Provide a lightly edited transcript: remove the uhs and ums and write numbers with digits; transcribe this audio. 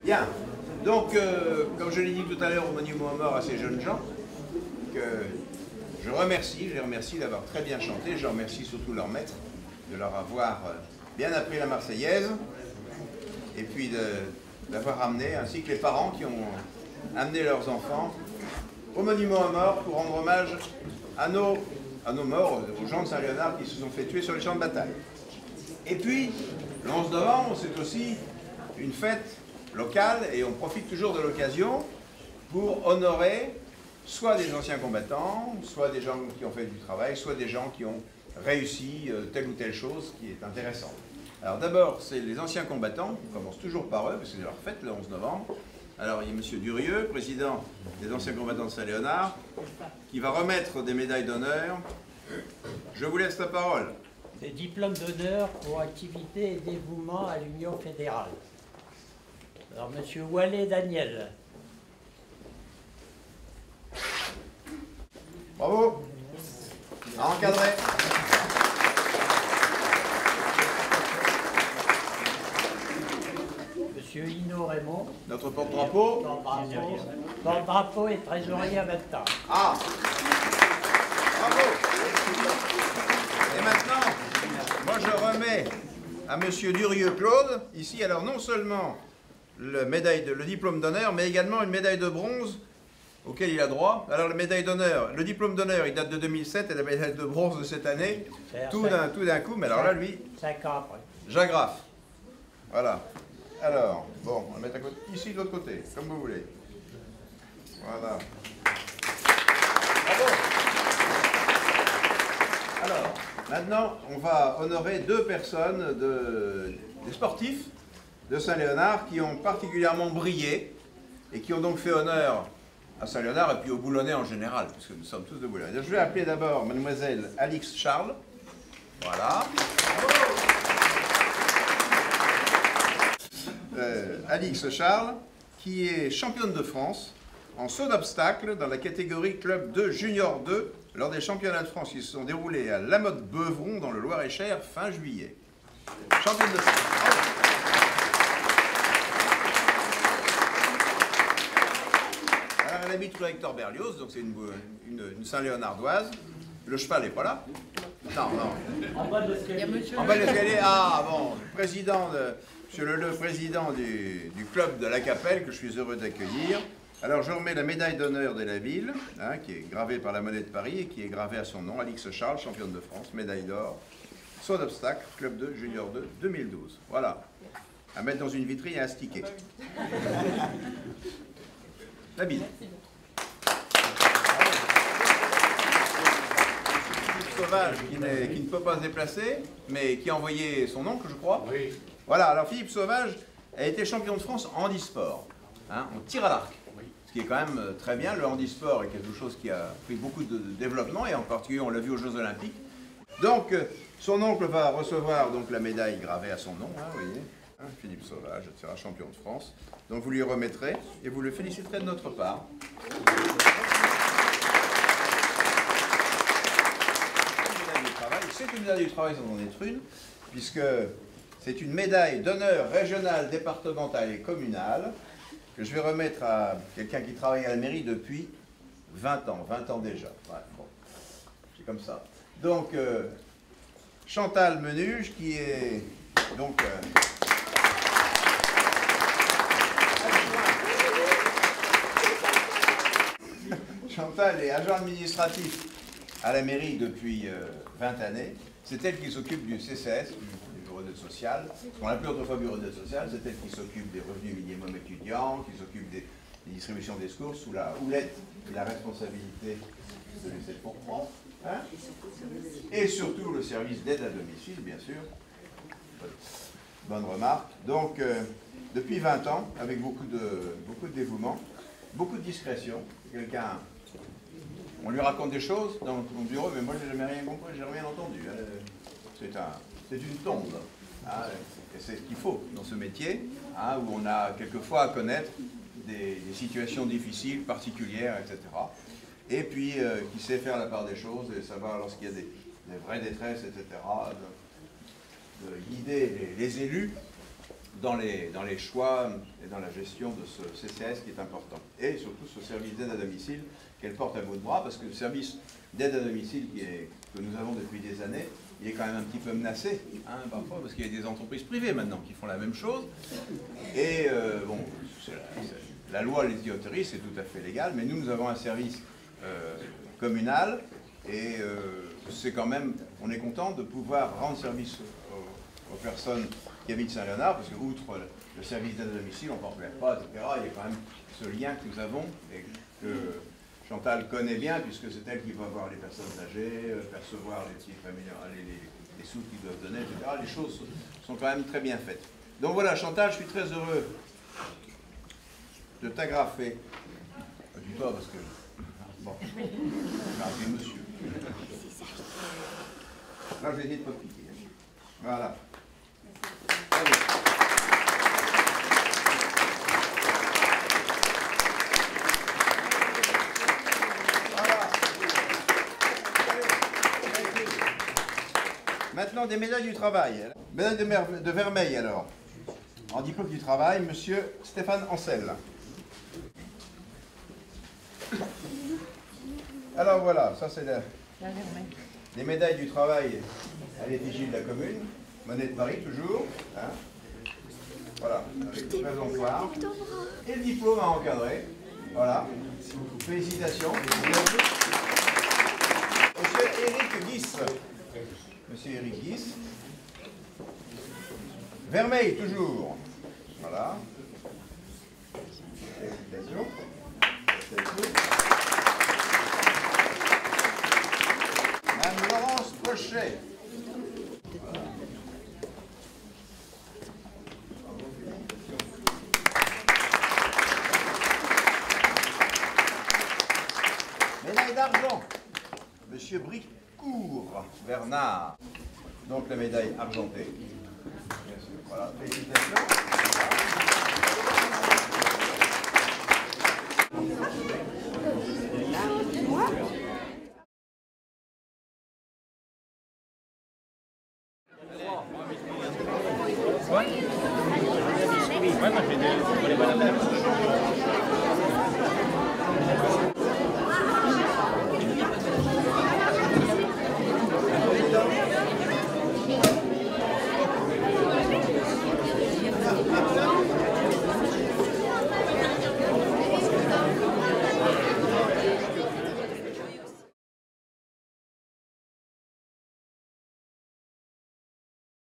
Bien, donc comme je l'ai dit tout à l'heure au monument aux morts à ces jeunes gens, que je les remercie d'avoir très bien chanté, je remercie surtout leur maître, de leur avoir bien appris la Marseillaise, et puis d'avoir amené, ainsi que les parents qui ont amené leurs enfants au monument aux morts pour rendre hommage à nos morts, aux gens de Saint-Léonard qui se sont fait tuer sur les champs de bataille. Et puis, le 11 novembre, c'est aussi une fête locale, et on profite toujours de l'occasion pour honorer soit des anciens combattants, soit des gens qui ont fait du travail, soit des gens qui ont réussi telle ou telle chose qui est intéressante. Alors d'abord, c'est les anciens combattants, on commence toujours par eux, parce que c'est leur fête le 11 novembre. Alors il y a M. Durieux, président des anciens combattants de Saint-Léonard, qui va remettre des médailles d'honneur. Je vous laisse la parole. Des diplômes d'honneur pour activité et dévouement à l'Union fédérale. Alors, M. Wallet Daniel. Bravo. À encadrer. M. Hino Raymond. Notre porte-drapeau. Porte-drapeau et trésorier à Malta. Ah. Bravo. Et maintenant, moi je remets à M. Durieux Claude, ici, alors non seulement le diplôme d'honneur, mais également une médaille de bronze auquel il a droit. Alors la médaille d'honneur, le diplôme d'honneur, il date de 2007 et la médaille de bronze de cette année, tout d'un coup, mais alors là, lui, 5 ans après. j'agrafe. Voilà. Alors, bon, on va mettre à côté, ici de l'autre côté, comme vous voulez. Voilà. Bravo. Alors, maintenant, on va honorer deux personnes, des sportifs de Saint-Léonard qui ont particulièrement brillé et qui ont donc fait honneur à Saint-Léonard et puis au Boulonnais en général, puisque nous sommes tous de Boulonnais. Je vais appeler d'abord mademoiselle Alix Charles. Voilà. Alix Charles, qui est championne de France en saut d'obstacle dans la catégorie Club 2 Junior 2 lors des championnats de France qui se sont déroulés à La Motte-Beuvron dans le Loir-et-Cher fin juillet. Championne de France. Alors, elle habite rue Hector Berlioz, donc c'est une Saint-Léonardoise. Le cheval n'est pas là? Non, non. En bas de l'escalier. En bas de l'escalier, ah bon, monsieur le président du club de la Capelle, que je suis heureux d'accueillir. Alors je remets la médaille d'honneur de la ville, hein, qui est gravée par la Monnaie de Paris et qui est gravée à son nom, Alix Charles, championne de France, médaille d'or, saut d'obstacle, Club 2, Junior 2, 2012. Voilà, à mettre dans une vitrine et à sticker. La bille. Sauvage qui ne peut pas se déplacer, mais qui a envoyé son oncle, je crois. Oui. Voilà, alors Philippe Sauvage a été champion de France en handisport, hein, en tir à l'arc. Ce qui est quand même très bien. Le handisport est quelque chose qui a pris beaucoup de développement, et en particulier on l'a vu aux Jeux Olympiques. Donc son oncle va recevoir donc la médaille gravée à son nom, hein, vous voyez, hein, Philippe Sauvage sera champion de France. Donc vous lui remettrez et vous le féliciterez de notre part. C'est une médaille du travail sans en être une, puisque c'est une médaille d'honneur régionale, départementale et communale que je vais remettre à quelqu'un qui travaille à la mairie depuis 20 ans déjà. Ouais, bon, c'est comme ça. Donc, Chantal Menuge, qui est donc... Chantal est agent administratif à la mairie depuis 20 années. C'est elle qui s'occupe du CCS, du bureau d'aide sociale. On l'appelait autrefois bureau d'aide sociale. C'est elle qui s'occupe des revenus minimum étudiants, qui s'occupe des distributions des secours sous la houlette et la responsabilité de l'UCF pour France. Hein, et surtout le service d'aide à domicile, bien sûr. Bonne remarque. Donc, depuis 20 ans, avec beaucoup de dévouement, beaucoup de discrétion. Quelqu'un... On lui raconte des choses dans mon bureau, mais moi je n'ai jamais rien compris, j'ai rien entendu. C'est une tombe. Hein, et c'est ce qu'il faut dans ce métier, hein, où on a quelquefois à connaître des situations difficiles, particulières, etc. Et puis qui sait faire la part des choses et savoir lorsqu'il y a des vraies détresses, etc., de guider les élus dans les choix et dans la gestion de ce CCAS qui est important. Et surtout ce service d'aide à domicile qu'elle porte à bout de bras, parce que le service d'aide à domicile que nous avons depuis des années, il est quand même un petit peu menacé, hein, parfois, parce qu'il y a des entreprises privées maintenant qui font la même chose. Et bon, la loi les y autorise, c'est tout à fait légal, mais nous avons un service communal, et c'est quand même, on est content de pouvoir rendre service aux personnes qui habitent Saint-Léonard, parce que outre le service d'aide à domicile, on ne porte pas, etc., il y a quand même ce lien que nous avons, et que Chantal connaît bien, puisque c'est elle qui va voir les personnes âgées, percevoir les petits les sous qu'ils doivent donner, etc. Les choses sont quand même très bien faites. Donc voilà, Chantal, je suis très heureux de t'agrafer. Du toi, parce que... Bon, j'ai monsieur. Là, je vais essayer de ne pas te piquer. Voilà. Allez. Maintenant, des médailles du travail. Médaille de Vermeil, alors. En diplôme du travail, monsieur Stéphane Ancel. Alors voilà, ça c'est les médailles du travail à l'effigie de la commune. Monnaie de Paris, toujours. Hein. Voilà, avec le présentoir. Et le diplôme à encadrer. Voilà. Félicitations. Monsieur Éric Guis. Monsieur Éric Guis. Vermeil, toujours. Voilà. Félicitations. Madame Laurence Pochet. Voilà. Médaille d'argent. Monsieur Bricourt Bernard. Donc la médaille argentée. Bien sûr. Voilà, félicitations. Ouais, moi j'ai